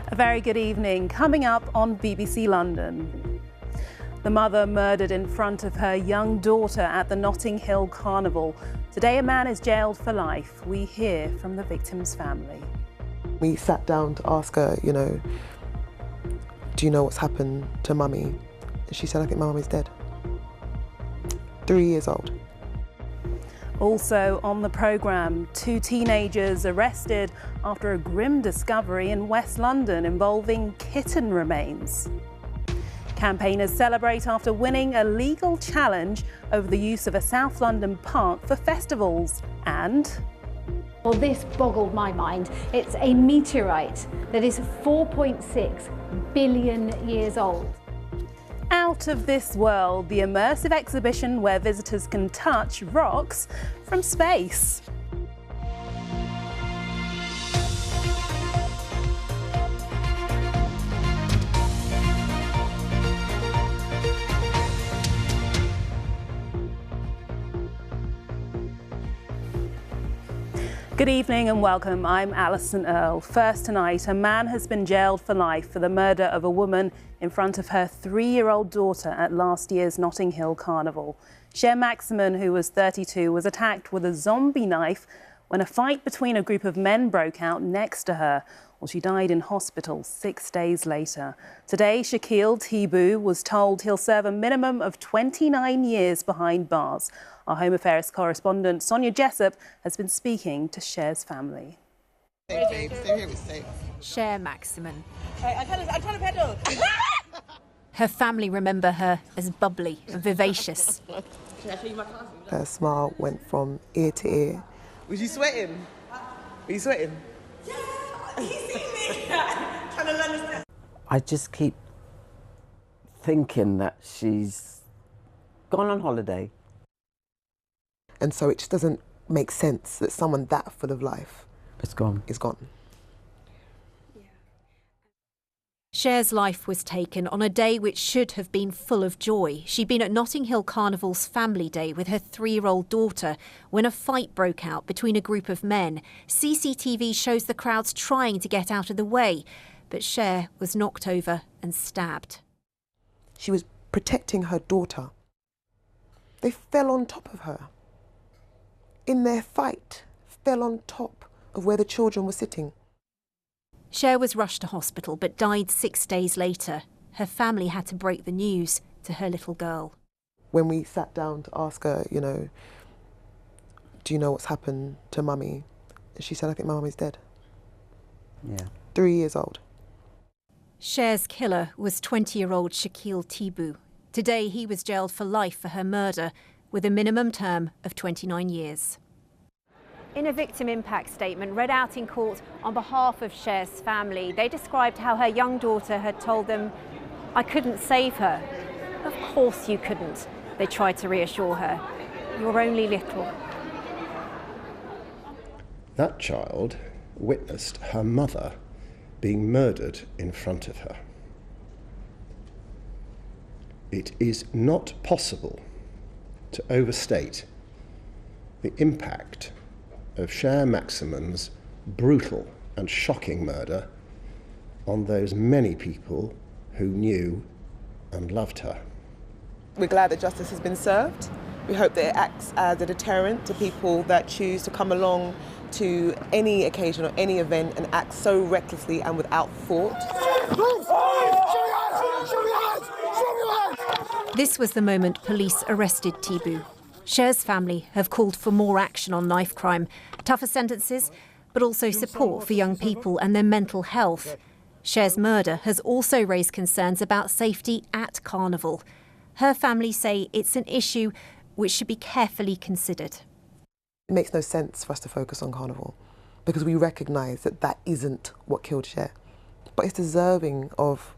A very good evening. Coming up on BBC London. The mother murdered in front of her young daughter at the Notting Hill Carnival. Today a man is jailed for life. We hear from the victim's family. We sat down to ask her, do you know what's happened to mummy? And she said, I think my mummy's dead. 3 years old. Also on the programme, 2 teenagers arrested after a grim discovery in West London involving kitten remains. Campaigners celebrate after winning a legal challenge over the use of a South London park for festivals. And well, this boggled my mind. It's a meteorite that is 4.6 billion years old. Out of this world, the immersive exhibition where visitors can touch rocks from space. Good evening and welcome. I'm Alison Earle. First tonight, a man has been jailed for life for the murder of a woman in front of her 3-year-old daughter at last year's Notting Hill Carnival. Cher Maximin, who was 32, was attacked with a zombie knife when a fight between a group of men broke out next to her. Well, she died in hospital 6 days later. Today, Shaquille Thibault was told he'll serve a minimum of 29 years behind bars. Our Home Affairs correspondent Sonia Jessup has been speaking to Cher's family. Cher Maximin. I'm trying to pedal. Her family remember her as bubbly and vivacious. Her smile went from ear to ear. Was you sweating? Were you sweating? Yeah, you see me. Trying to learn the steps. I just keep thinking that she's gone on holiday. And so it just doesn't make sense that someone that full of life is gone. Cher's life was taken on a day which should have been full of joy. She'd been at Notting Hill Carnival's family day with her 3-year-old daughter when a fight broke out between a group of men. CCTV shows the crowds trying to get out of the way, but Cher was knocked over and stabbed. She was protecting her daughter. They fell on top of her. In their fight, fell on top of where the children were sitting. Cher was rushed to hospital but died 6 days later. Her family had to break the news to her little girl. When we sat down to ask her, do you know what's happened to mummy? She said, I think my mummy's dead. Yeah. 3 years old. Cher's killer was 20-year-old Shaquille Thibault. Today he was jailed for life for her murder with a minimum term of 29 years. In a victim impact statement read out in court on behalf of Cher's family, they described how her young daughter had told them, I couldn't save her. Of course you couldn't, they tried to reassure her. You're only little. That child witnessed her mother being murdered in front of her. It is not possible to overstate the impact of Cher Maximin's brutal and shocking murder on those many people who knew and loved her. We're glad that justice has been served. We hope that it acts as a deterrent to people that choose to come along to any occasion or any event and act so recklessly and without thought. This was the moment police arrested Thibault. Cher's family have called for more action on knife crime, tougher sentences, but also support for young people and their mental health. Cher's murder has also raised concerns about safety at Carnival. Her family say it's an issue which should be carefully considered. It makes no sense for us to focus on Carnival because we recognise that that isn't what killed Cher. But it's deserving of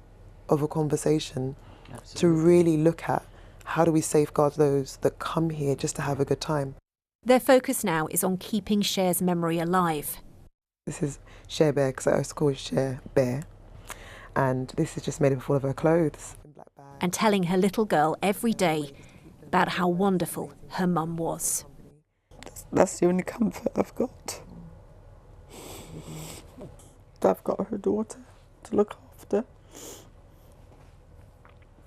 a conversation. Absolutely. To really look at how do we safeguard those that come here just to have a good time. Their focus now is on keeping Cher's memory alive. This is Cher Bear, because I used to call her Cher Bear. And this is just made up of all of her clothes. And telling her little girl every day about how wonderful her mum was. That's the only comfort I've got. I've got her daughter. to look after.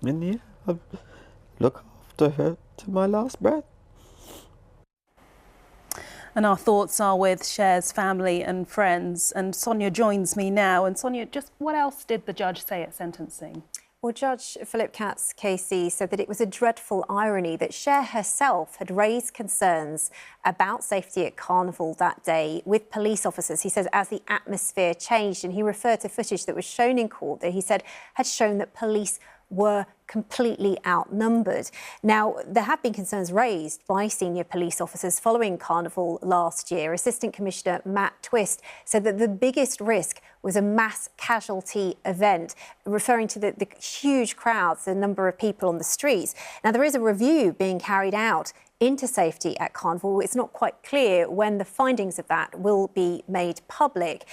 And yeah, I'll look after her to my last breath. And our thoughts are with Cher's family and friends. And Sonia joins me now. And Sonia, just what else did the judge say at sentencing? Well, Judge Philip Katz, KC, said that it was a dreadful irony that Cher herself had raised concerns about safety at Carnival that day with police officers. He says as the atmosphere changed, and he referred to footage that was shown in court that he said had shown that police were completely outnumbered. Now, there have been concerns raised by senior police officers following Carnival last year. Assistant Commissioner Matt Twist said that the biggest risk was a mass casualty event, referring to the huge crowds, the number of people on the streets. Now, there is a review being carried out into safety at Carnival. It's not quite clear when the findings of that will be made public.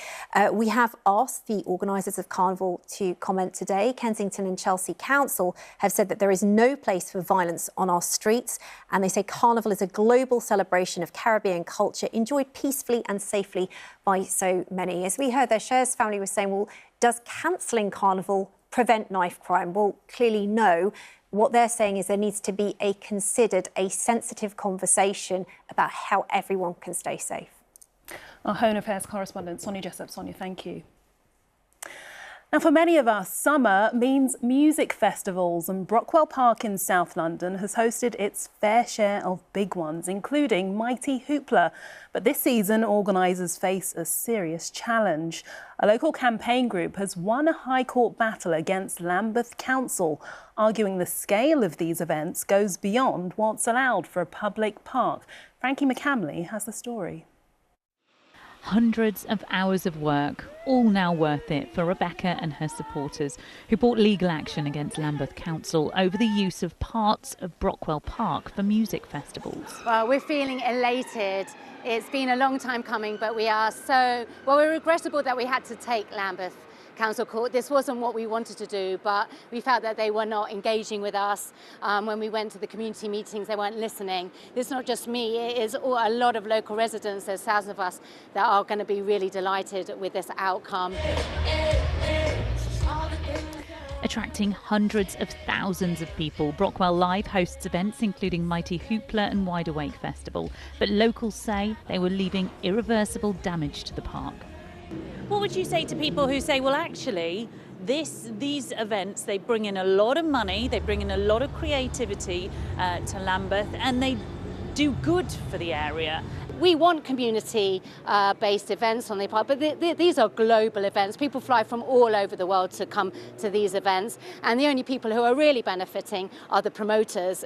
We have asked the organisers of Carnival to comment today. Kensington and Chelsea Council have said that there is no place for violence on our streets, and they say Carnival is a global celebration of Caribbean culture enjoyed peacefully and safely by so many. As we heard there, Cher's family was saying, well, does cancelling Carnival prevent knife crime? Well, clearly no. What they're saying is there needs to be a considered, a sensitive conversation about how everyone can stay safe. Our Home Affairs correspondent, Sonia Jessup. Sonia, thank you. Now, for many of us, summer means music festivals, and Brockwell Park in South London has hosted its fair share of big ones, including Mighty Hoopla. But this season, organisers face a serious challenge. A local campaign group has won a High Court battle against Lambeth Council, arguing the scale of these events goes beyond what's allowed for a public park. Frankie McCamley has the story. Hundreds of hours of work, all now worth it for Rebecca and her supporters, who brought legal action against Lambeth Council over the use of parts of Brockwell Park for music festivals. Well, we're feeling elated. It's been a long time coming, but we're regrettable that we had to take Lambeth Council Court. This wasn't what we wanted to do, but we felt that they were not engaging with us. When we went to the community meetings, they weren't listening. It's not just me, it is a lot of local residents. There's thousands of us that are going to be really delighted with this outcome. Attracting hundreds of thousands of people, Brockwell Live hosts events including Mighty Hoopla and Wide Awake Festival, but locals say they were leaving irreversible damage to the park. What would you say to people who say, well, actually, these events, they bring in a lot of money, they bring in a lot of creativity to Lambeth, and they do good for the area? We want community-based events on the park, but these are global events. People fly from all over the world to come to these events, and the only people who are really benefiting are the promoters,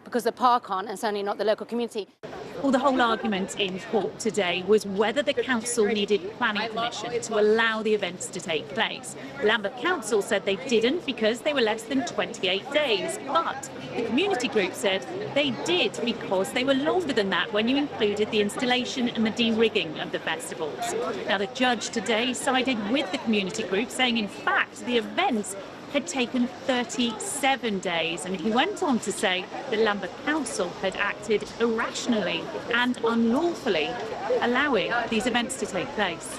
because the park aren't, and certainly not the local community. Well, the whole argument in court today was whether the council needed planning permission to allow the events to take place. Lambeth Council said they didn't because they were less than 28 days, but the community group said they did because they were longer than that when you included the installation and the de-rigging of the festivals. Now, the judge today sided with the community group, saying in fact the events had taken 37 days, and he went on to say that Lambeth Council had acted irrationally and unlawfully, allowing these events to take place.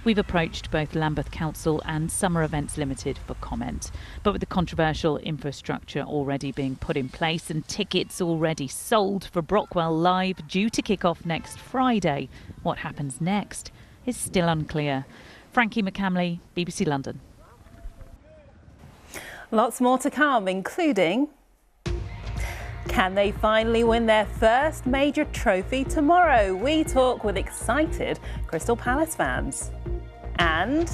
We've approached both Lambeth Council and Summer Events Limited for comment, but with the controversial infrastructure already being put in place and tickets already sold for Brockwell Live due to kick off next Friday, what happens next is still unclear. Frankie McCamley, BBC London. Lots more to come, including, can they finally win their first major trophy tomorrow? We talk with excited Crystal Palace fans. And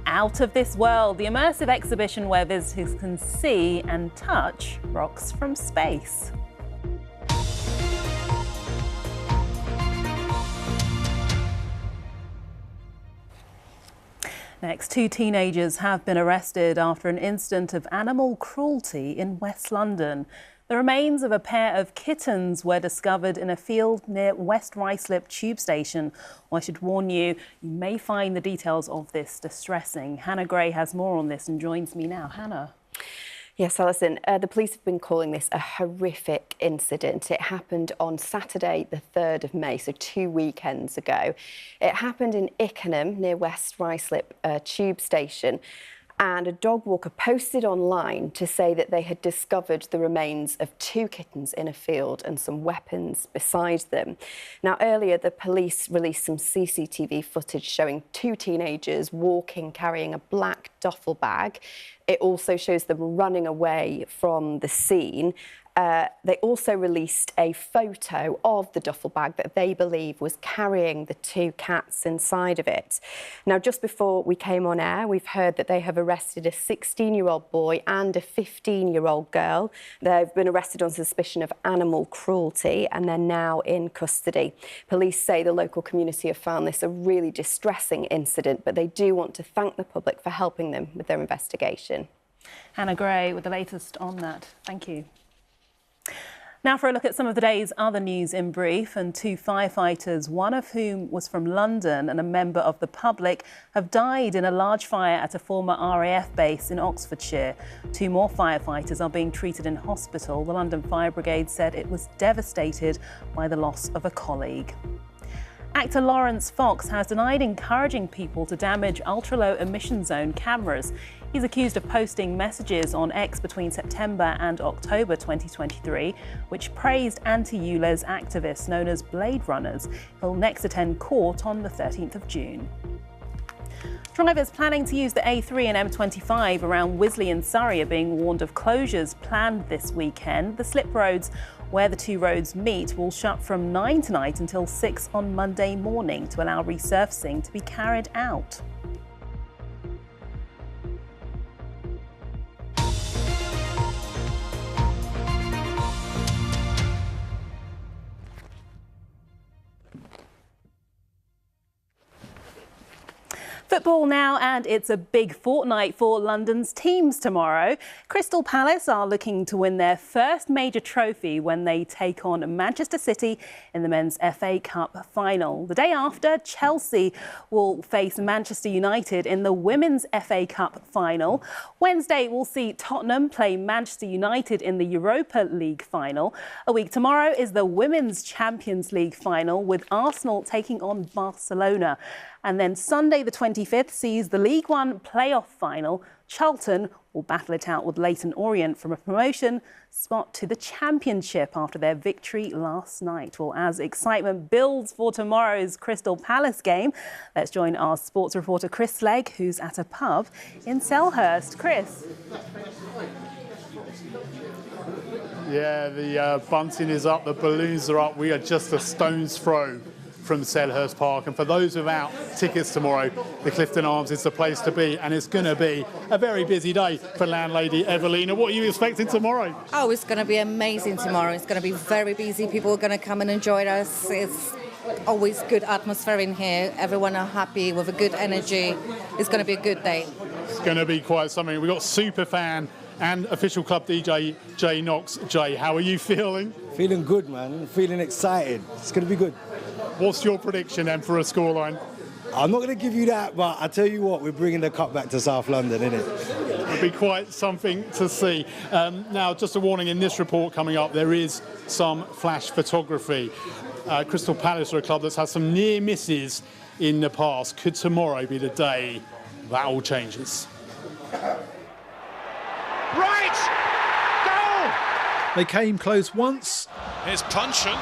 Out of This World, the immersive exhibition where visitors can see and touch rocks from space. Next, 2 teenagers have been arrested after an incident of animal cruelty in West London. The remains of a pair of kittens were discovered in a field near West Ruislip tube station. Well, I should warn you, you may find the details of this distressing. Hannah Gray has more on this and joins me now. Hannah. Yes, Alison, the police have been calling this a horrific incident. It happened on Saturday, the 3rd of May, so 2 weekends ago. It happened in Ickenham, near West Ruislip tube station. And a dog walker posted online to say that they had discovered the remains of 2 kittens in a field and some weapons beside them. Now, earlier, the police released some CCTV footage showing 2 teenagers walking, carrying a black duffel bag. It also shows them running away from the scene. They also released a photo of the duffel bag that they believe was carrying the 2 cats inside of it. Now, just before we came on air, we've heard that they have arrested a 16-year-old boy and a 15-year-old girl. They've been arrested on suspicion of animal cruelty and they're now in custody. Police say the local community have found this a really distressing incident, but they do want to thank the public for helping them with their investigation. Hannah Gray with the latest on that. Thank you. Now for a look at some of the day's other news in brief, and 2 firefighters, one of whom was from London and a member of the public, have died in a large fire at a former RAF base in Oxfordshire. 2 more firefighters are being treated in hospital. The London Fire Brigade said it was devastated by the loss of a colleague. Actor Lawrence Fox has denied encouraging people to damage ultra-low emission zone cameras. He's accused of posting messages on X between September and October 2023, which praised anti-ULEZ activists known as Blade Runners. He'll next attend court on the 13th of June. Drivers planning to use the A3 and M25 around Wisley and Surrey are being warned of closures planned this weekend. The slip roads where the 2 roads meet will shut from 9 tonight until 6 on Monday morning to allow resurfacing to be carried out. Football now, and it's a big fortnight for London's teams tomorrow. Crystal Palace are looking to win their first major trophy when they take on Manchester City in the Men's FA Cup final. The day after, Chelsea will face Manchester United in the Women's FA Cup final. Wednesday, we'll see Tottenham play Manchester United in the Europa League final. A week tomorrow is the Women's Champions League final, with Arsenal taking on Barcelona. And then Sunday the 25th sees the League One playoff final. Charlton will battle it out with Leyton Orient from a promotion spot to the Championship after their victory last night. Well, as excitement builds for tomorrow's Crystal Palace game, let's join our sports reporter Chris Slegg, who's at a pub in Selhurst. Chris. Yeah, the bunting is up, the balloons are up. We are just a stone's throw from Selhurst Park, and for those without tickets tomorrow, the Clifton Arms is the place to be, and it's going to be a very busy day for landlady Evelina. What are you expecting tomorrow? Oh, it's going to be amazing tomorrow. It's going to be very busy. People are going to come and enjoy us. It's always good atmosphere in here. Everyone are happy with a good energy. It's going to be a good day. It's going to be quite something. We've got superfan and official club DJ Jay Knox. Jay, how are you feeling? Feeling good, man. Feeling excited. It's going to be good. What's your prediction then for a scoreline? I'm not going to give you that, but I tell you what, we're bringing the cup back to South London, innit? It'll be quite something to see. Now, just a warning, in this report coming up, there is some flash photography. Crystal Palace are a club that's had some near misses in the past. Could tomorrow be the day that all changes? Right! Goal! They came close once. Here's Puncheon.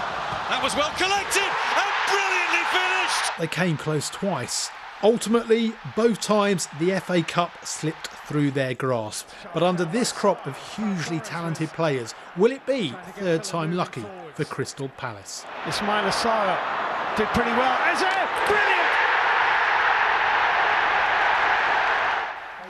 That was well collected and brilliantly finished. They came close twice. Ultimately, both times the FA Cup slipped through their grasp. But under this crop of hugely talented players, will it be third time lucky for Crystal Palace? Ismail Assara did pretty well. Eze, brilliant!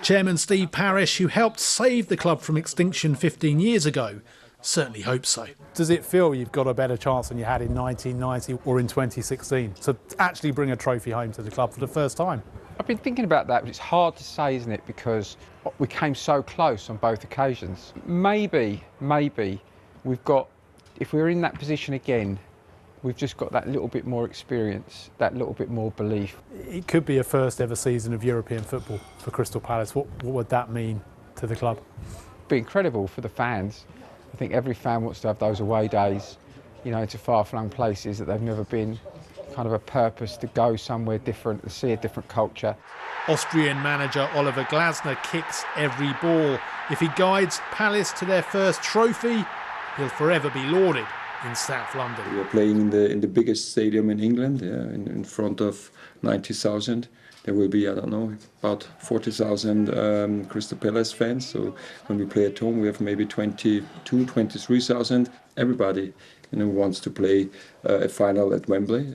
Chairman Steve Parish, who helped save the club from extinction 15 years ago, certainly hopes so. Does it feel you've got a better chance than you had in 1990 or in 2016 to actually bring a trophy home to the club for the first time? I've been thinking about that, but it's hard to say, isn't it? Because we came so close on both occasions. Maybe we've got, if we're in that position again, we've just got that little bit more experience, that little bit more belief. It could be a first ever season of European football for Crystal Palace. What would that mean to the club? be incredible for the fans. I think every fan wants to have those away days, you know, into far-flung places that they've never been, kind of a purpose to go somewhere different, to see a different culture. Austrian manager Oliver Glasner kicks every ball. If he guides Palace to their first trophy, he'll forever be lauded in South London. We are playing in the biggest stadium in England, in front of 90,000. There will be, I don't know, about 40,000 Crystal Palace fans. So when we play at home, we have maybe 22,000, 23,000. Everybody, you know, wants to play a final at Wembley.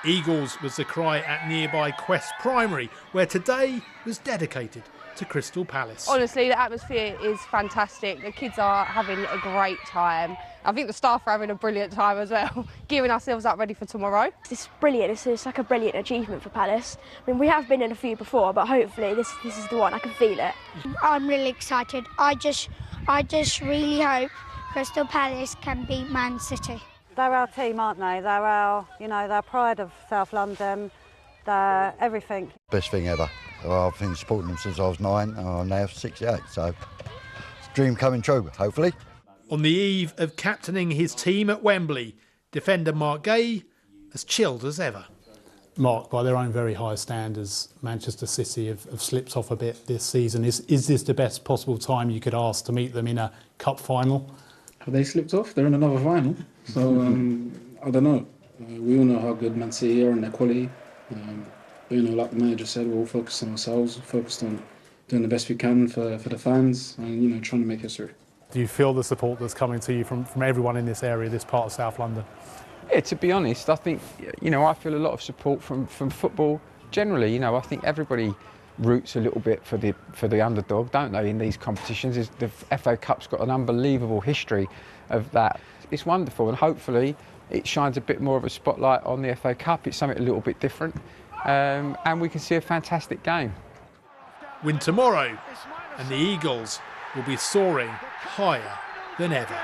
Eagles was the cry at nearby Quest Primary, where today was dedicated to Crystal Palace. Honestly, the atmosphere is fantastic. The kids are having a great time. I think the staff are having a brilliant time as well, gearing ourselves up ready for tomorrow. It's brilliant. It's like a brilliant achievement for Palace. I mean, we have been in a few before, but hopefully this is the one. I can feel it. I'm really excited. I just really hope Crystal Palace can beat Man City. They're our team, aren't they? They're our, you know, they're pride of South London. They're everything. Best thing ever. I've been supporting them since I was 9, and I'm now 68, so it's a dream coming true, hopefully. On the eve of captaining his team at Wembley, defender Mark Gay as chilled as ever. Mark, by their own very high standards, Manchester City have slipped off a bit this season. Is this the best possible time you could ask to meet them in a cup final? Have they slipped off? They're in another final, so I don't know. We all know how good Man City are and their quality. But, you know, like the manager said, we're all focused on ourselves, focused on doing the best we can for the fans and, you know, trying to make history. Do you feel the support that's coming to you from everyone in this area, this part of South London? Yeah, to be honest, I think, you know, I feel a lot of support from football generally. You know, I think everybody roots a little bit for the underdog, don't they, in these competitions. The FA Cup's got an unbelievable history of that. It's wonderful, and hopefully it shines a bit more of a spotlight on the FA Cup. It's something a little bit different, and we can see a fantastic game. Win tomorrow, and the Eagles will be soaring higher than ever.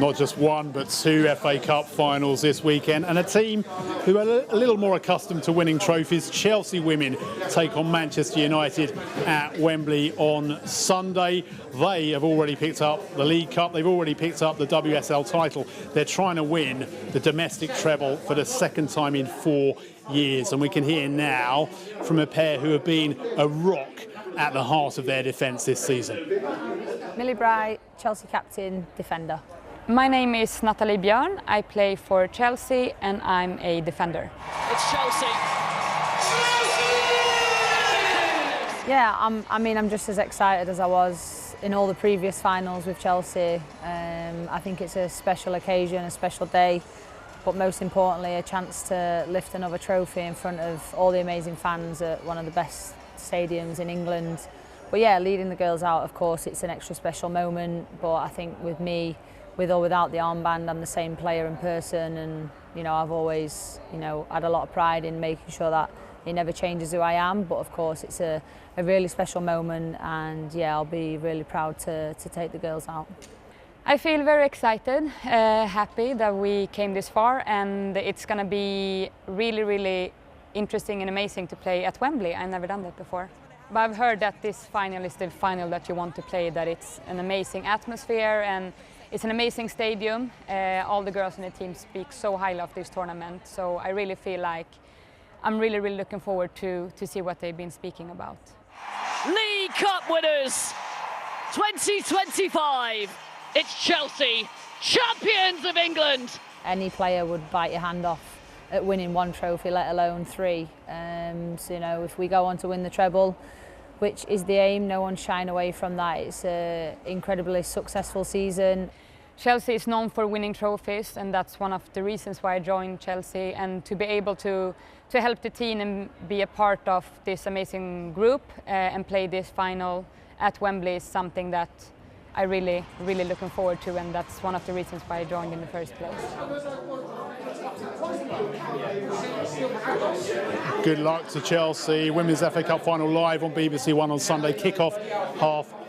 Not just one, but 2 FA Cup finals this weekend, and a team who are a little more accustomed to winning trophies. Chelsea women take on Manchester United at Wembley on Sunday. They have already picked up the League Cup. They've already picked up the WSL title. They're trying to win the domestic treble for the second time in 4 years. And we can hear now from a pair who have been a rock at the heart of their defence this season. Millie Bright, Chelsea captain, defender. My name is Natalie Björn. I play for Chelsea and I'm a defender. It's Chelsea. Yeah, I'm just as excited as I was in all the previous finals with Chelsea. I think it's a special occasion, a special day, but most importantly, a chance to lift another trophy in front of all the amazing fans at one of the best stadiums in England. But yeah, leading the girls out, of course, it's an extra special moment, but I think with me, with or without the armband, I'm the same player in person, and you know, I've always, you know, had a lot of pride in making sure that it never changes who I am. But of course, it's a really special moment, and yeah, I'll be really proud to take the girls out. I feel very excited, happy that we came this far, and it's going to be really, really interesting and amazing to play at Wembley. I've never done that before. But I've heard that this final is the final that you want to play, that it's an amazing atmosphere and it's an amazing stadium. All the girls in the team speak so highly of this tournament, so I really feel like I'm really, really looking forward to see what they've been speaking about. League Cup winners 2025. It's Chelsea, champions of England. Any player would bite your hand off at winning 1 trophy, let alone 3. So you know, if we go on to win the treble, which is the aim, no one's shying away from that. It's an incredibly successful season. Chelsea is known for winning trophies, and that's one of the reasons why I joined Chelsea. And to be able to help the team and be a part of this amazing group and play this final at Wembley is something that I really, really looking forward to, and that's one of the reasons why I joined in the first place. Good luck to Chelsea. Women's FA Cup final live on BBC One on Sunday. Kick-off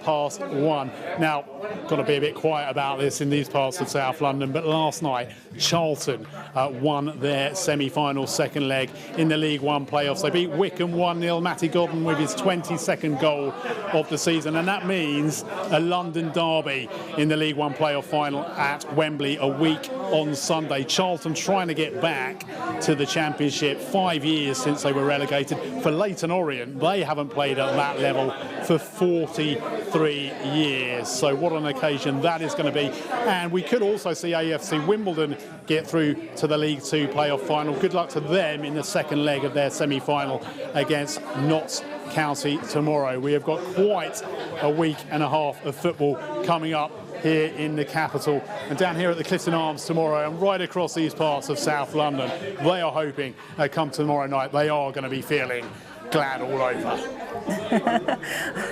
1:15. Now, got to be a bit quiet about this in these parts of South London, but last night Charlton won their semi-final second leg in the League One playoffs. They beat Wycombe 1-0, Matty Godden with his 22nd goal of the season, and that means a London derby in the League One playoff final at Wembley a week on Sunday. Charlton trying to get back to the Championship, 5 years since they were relegated. For Leyton Orient, they haven't played at that level for 43 years. So what an occasion that is going to be. And we could also see AFC Wimbledon get through to the League Two playoff final. Good luck to them in the second leg of their semi-final against Notts County tomorrow. We have got quite a week and a half of football coming up here in the capital, and down here at the Clifton Arms tomorrow and right across these parts of South London. They are hoping come tomorrow night they are going to be feeling glad all over.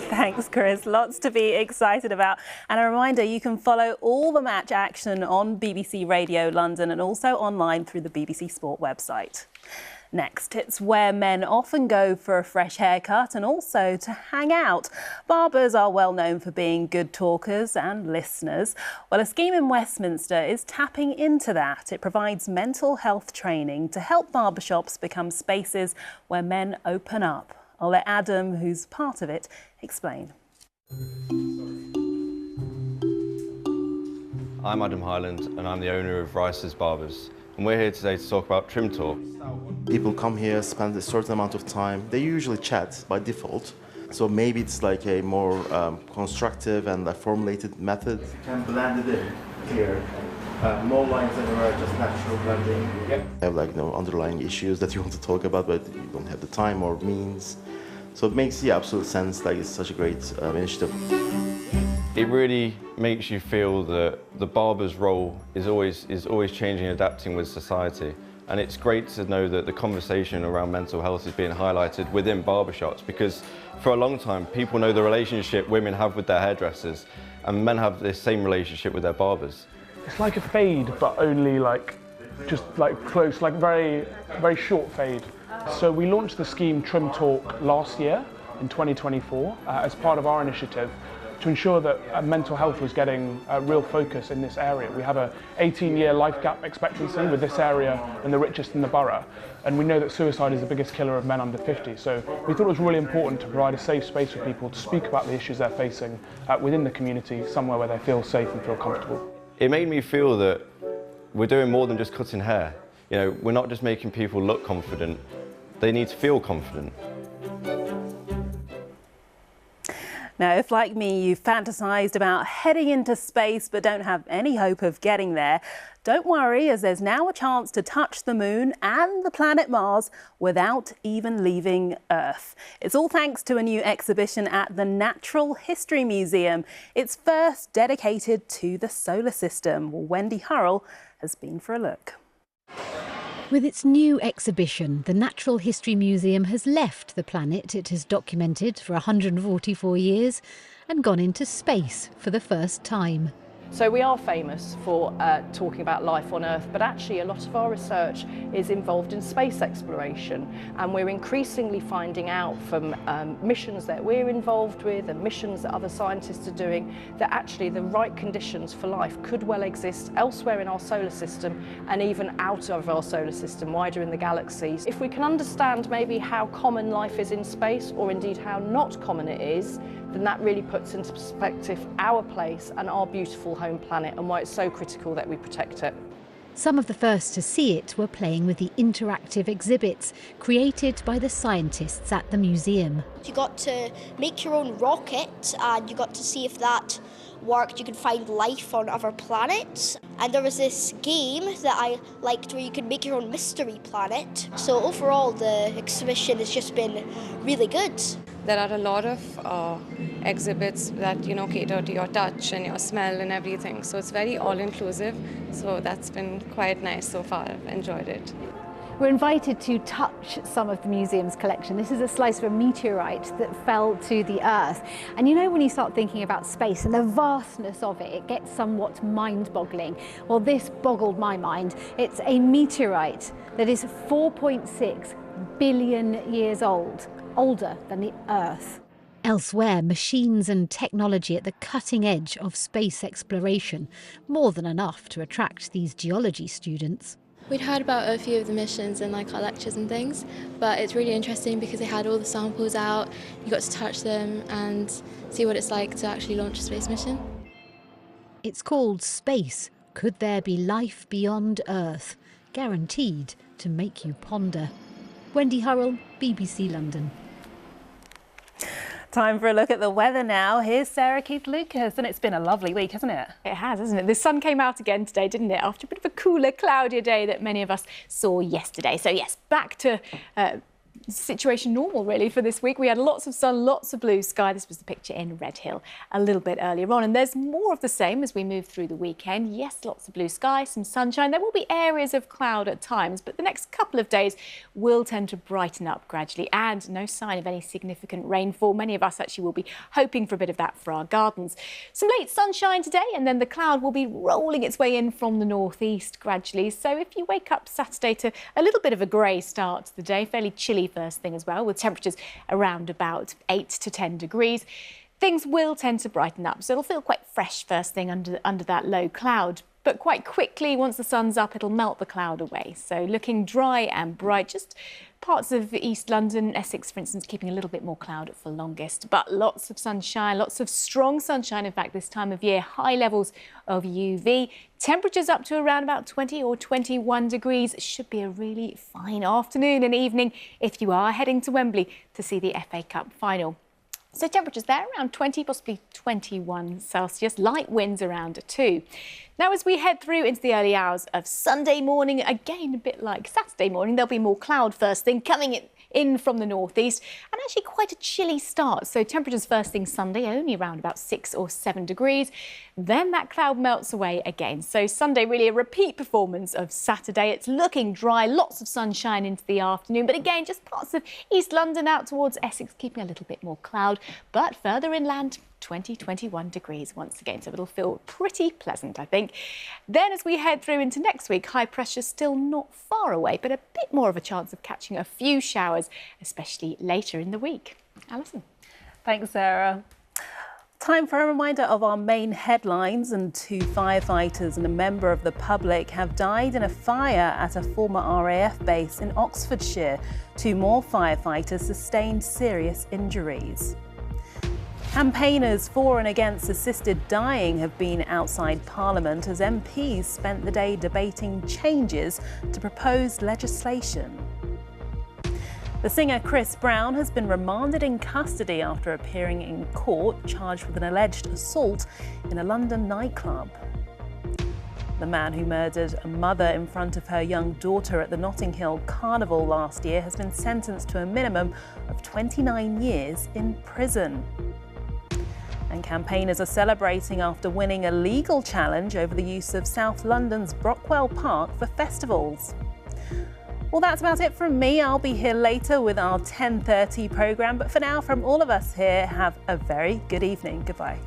Thanks, Chris. Lots to be excited about. And a reminder, you can follow all the match action on BBC Radio London and also online through the BBC Sport website. Next, it's where men often go for a fresh haircut and also to hang out. Barbers are well known for being good talkers and listeners. Well, a scheme in Westminster is tapping into that. It provides mental health training to help barbershops become spaces where men open up. I'll let Adam, who's part of it, explain. I'm Adam Highland and I'm the owner of Rice's Barbers. And we're here today to talk about Trim Talk. People come here, spend a certain amount of time. They usually chat by default. So maybe it's like a more constructive and a formulated method. You can blend it in here. No lines anywhere, just natural blending. You have like underlying issues that you want to talk about, but you don't have the time or means. So it makes absolute sense. Like it's such a great initiative. It really makes you feel that the barber's role is always changing and adapting with society. And it's great to know that the conversation around mental health is being highlighted within barbershops, because for a long time people know the relationship women have with their hairdressers and men have this same relationship with their barbers. It's like a fade, but only just close, like very, very short fade. So we launched the scheme Trim Talk last year in 2024 as part of our initiative to ensure that mental health was getting a real focus in this area. We have an 18-year life gap expectancy with this area and the richest in the borough. And we know that suicide is the biggest killer of men under 50. So we thought it was really important to provide a safe space for people to speak about the issues they're facing within the community, somewhere where they feel safe and feel comfortable. It made me feel that we're doing more than just cutting hair. You know, we're not just making people look confident, they need to feel confident. Now, if like me, you've fantasised about heading into space but don't have any hope of getting there, don't worry, as there's now a chance to touch the moon and the planet Mars without even leaving Earth. It's all thanks to a new exhibition at the Natural History Museum. It's first dedicated to the solar system. Well, Wendy Hurrell has been for a look. With its new exhibition, the Natural History Museum has left the planet it has documented for 144 years and gone into space for the first time. So we are famous for talking about life on Earth, but actually a lot of our research is involved in space exploration, and we're increasingly finding out from missions that we're involved with and missions that other scientists are doing that actually the right conditions for life could well exist elsewhere in our solar system and even out of our solar system, wider in the galaxies. If we can understand maybe how common life is in space, or indeed how not common it is, then that really puts into perspective our place and our beautiful home planet and why it's so critical that we protect it. Some of the first to see it were playing with the interactive exhibits created by the scientists at the museum. You got to make your own rocket and you got to see if that worked. You could find life on other planets. And there was this game that I liked where you could make your own mystery planet. So overall the exhibition has just been really good. There are a lot of exhibits that cater to your touch and your smell and everything, so it's very all-inclusive, so that's been quite nice so far. I've enjoyed it. We're invited to touch some of the museum's collection. This is a slice of a meteorite that fell to the Earth. And when you start thinking about space and the vastness of it, it gets somewhat mind-boggling. Well, this boggled my mind. It's a meteorite that is 4.6 billion years old, older than the Earth. Elsewhere, machines and technology at the cutting edge of space exploration, more than enough to attract these geology students. We'd heard about a few of the missions in our lectures and things, but it's really interesting because they had all the samples out, you got to touch them and see what it's like to actually launch a space mission. It's called Space. Could there be life beyond Earth? Guaranteed to make you ponder. Wendy Hurrell, BBC London. Time for a look at the weather now. Here's Sarah Keith-Lucas, and it's been a lovely week, hasn't it? It has, hasn't it? The sun came out again today, didn't it? After a bit of a cooler, cloudier day that many of us saw yesterday. So yes, back to situation normal really for this week. We had lots of sun, lots of blue sky. This was the picture in Redhill a little bit earlier on, and there's more of the same as we move through the weekend. Yes, lots of blue sky, some sunshine. There will be areas of cloud at times, but the next couple of days will tend to brighten up gradually, and no sign of any significant rainfall. Many of us actually will be hoping for a bit of that for our gardens. Some late sunshine today, and then the cloud will be rolling its way in from the northeast gradually. So if you wake up Saturday to a little bit of a grey start to the day, fairly chilly first thing as well, with temperatures around about 8 to 10 degrees. Things will tend to brighten up, so it'll feel quite fresh first thing under that low cloud. But quite quickly, once the sun's up, it'll melt the cloud away. So looking dry and bright, just parts of East London, Essex, for instance, keeping a little bit more cloud for longest. But lots of sunshine, lots of strong sunshine, in fact, this time of year. High levels of UV. Temperatures up to around about 20 or 21 degrees. It should be a really fine afternoon and evening if you are heading to Wembley to see the FA Cup final. So temperatures there around 20, possibly 21 Celsius, light winds around 2. Now, as we head through into the early hours of Sunday morning, again, a bit like Saturday morning, there'll be more cloud first thing coming in from the northeast, and actually quite a chilly start. So temperatures first thing Sunday only around about 6 or 7 degrees. Then that cloud melts away again. So Sunday really a repeat performance of Saturday. It's looking dry, lots of sunshine into the afternoon, but again, just parts of East London out towards Essex keeping a little bit more cloud, but further inland 20, 21 degrees once again, so it'll feel pretty pleasant, I think. Then as we head through into next week, high pressure still not far away, but a bit more of a chance of catching a few showers, especially later in the week. Alison. Thanks, Sarah. Time for a reminder of our main headlines. And 2 firefighters and a member of the public have died in a fire at a former RAF base in Oxfordshire. 2 more firefighters sustained serious injuries. Campaigners for and against assisted dying have been outside Parliament as MPs spent the day debating changes to proposed legislation. The singer Chris Brown has been remanded in custody after appearing in court charged with an alleged assault in a London nightclub. The man who murdered a mother in front of her young daughter at the Notting Hill Carnival last year has been sentenced to a minimum of 29 years in prison. And campaigners are celebrating after winning a legal challenge over the use of South London's Brockwell Park for festivals. Well, that's about it from me. I'll be here later with our 10:30 programme. But for now, from all of us here, have a very good evening. Goodbye.